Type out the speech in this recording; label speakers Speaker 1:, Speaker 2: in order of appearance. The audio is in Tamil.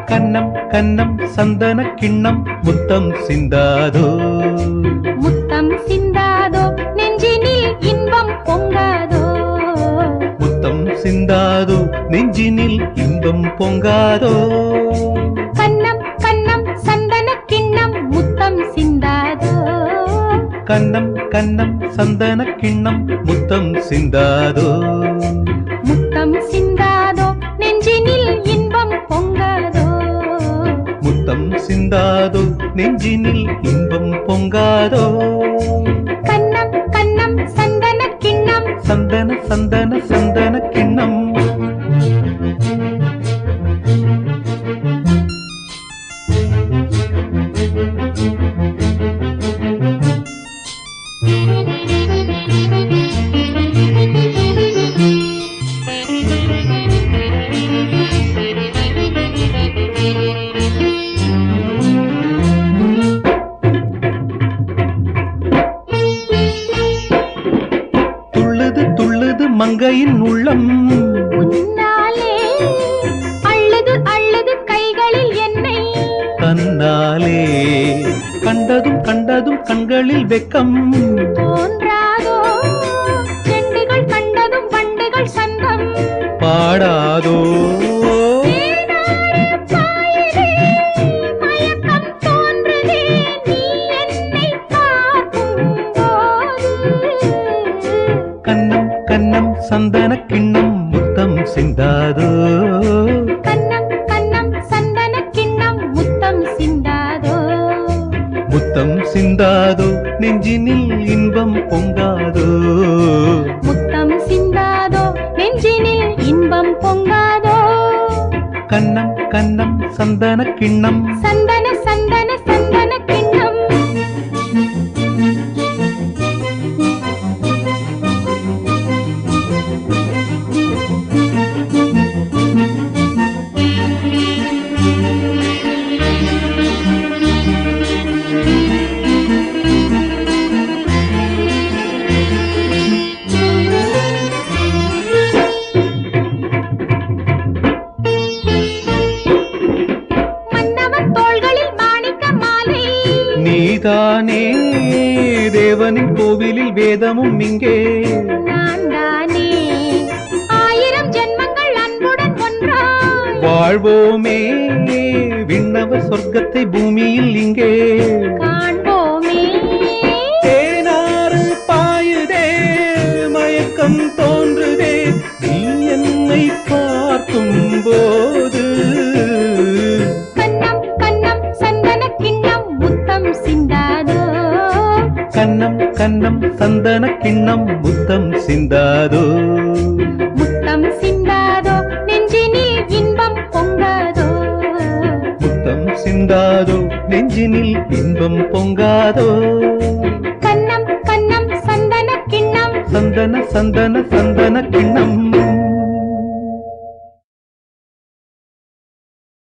Speaker 1: கன்னம் கன்னம் சந்தன கிண்ணம் முத்தம் சிந்தாதோ
Speaker 2: முத்தம் சிந்தாதோ நெஞ்சினில் இன்பம் பொங்காதோ
Speaker 1: முத்தம் சிந்தாதோ நெஞ்சினில் இன்பம் பொங்காதோ
Speaker 2: கன்னம் கன்னம் சந்தன கிண்ணம் முத்தம் சிந்தாதோ
Speaker 1: கன்னம் கன்னம் சந்தன கிண்ணம் முத்தம் சிந்தாதோ
Speaker 2: முத்தம் சிந்தாதோ நெஞ்சினில் இன்பம் பொங்காதோ
Speaker 1: முத்தம் சிந்தாதோ நெஞ்சினில் இன்பம் பொங்காதோ
Speaker 2: கன்னம் கன்னம் சந்தன கிண்ணம்
Speaker 1: சந்தன சந்தன சந்தன கிண்ணம் துள்ளுது மங்கையின் உள்ளம்
Speaker 2: உன்னாலே அள்ளது அள்ளது கைகளில் என்னை
Speaker 1: தன்னாலே கண்டதும் கண்டதும் கண்களில் வெக்கம்
Speaker 2: தோன்றாதோ செண்டுகள் கண்டதும் வண்டுகள் சந்தம்
Speaker 1: பாடாதோ
Speaker 2: மயக்கம் தோன்றுதே நீ என்னை பார்க்கும்போது
Speaker 1: கன்னம் கன்னம் சந்தன கிண்ணம் முத்தம் சிந்தாதோ
Speaker 2: கன்னம் கன்னம் சந்தன கிண்ணம் முத்தம் சிந்தாதோ
Speaker 1: முத்தம் சிந்தாதோ நெஞ்சினில் இன்பம் பொங்காதோ
Speaker 2: முத்தம் சிந்தாதோ நெஞ்சினில் இன்பம் பொங்காதோ
Speaker 1: கன்னம் கன்னம் சந்தன கிண்ணம்
Speaker 2: சந்தன சந்தன சந்தன கிண்ணம் மன்னவன் தோள்களில் மாணிக்க மாலை
Speaker 1: நீதானே தேவனின் கோவிலில் வேதமும் இங்கே
Speaker 2: நான் தானே ஆயிரம் ஜென்மங்கள் அன்புடன் ஒன்றாய்
Speaker 1: வாழ்வோமே விண்ணவ சொர்க்கத்தை பூமியில் இங்கே
Speaker 2: காண்போமே
Speaker 1: தேனாறு பாயுதே மயக்கம் தோன்றுதே நீ என்னை பார்க்கும் போது
Speaker 2: கன்னம் கன்னம் சந்தன கிண்ணம் முத்தம் சிந்தாதோ
Speaker 1: கன்னம் கன்னம் சந்தன கிண்ணம் முத்தம் சிந்தாதோ
Speaker 2: முத்தம் சிந்தாதோ நெஞ்சினில் இன்பம் பொங்காதோ
Speaker 1: முத்தம் சிந்தாதோ நெஞ்சினில் இன்பம் பொங்காதோ
Speaker 2: கன்னம் கன்னம் சந்தன கிண்ணம்
Speaker 1: சந்தன சந்தன சந்தன கிண்ணம்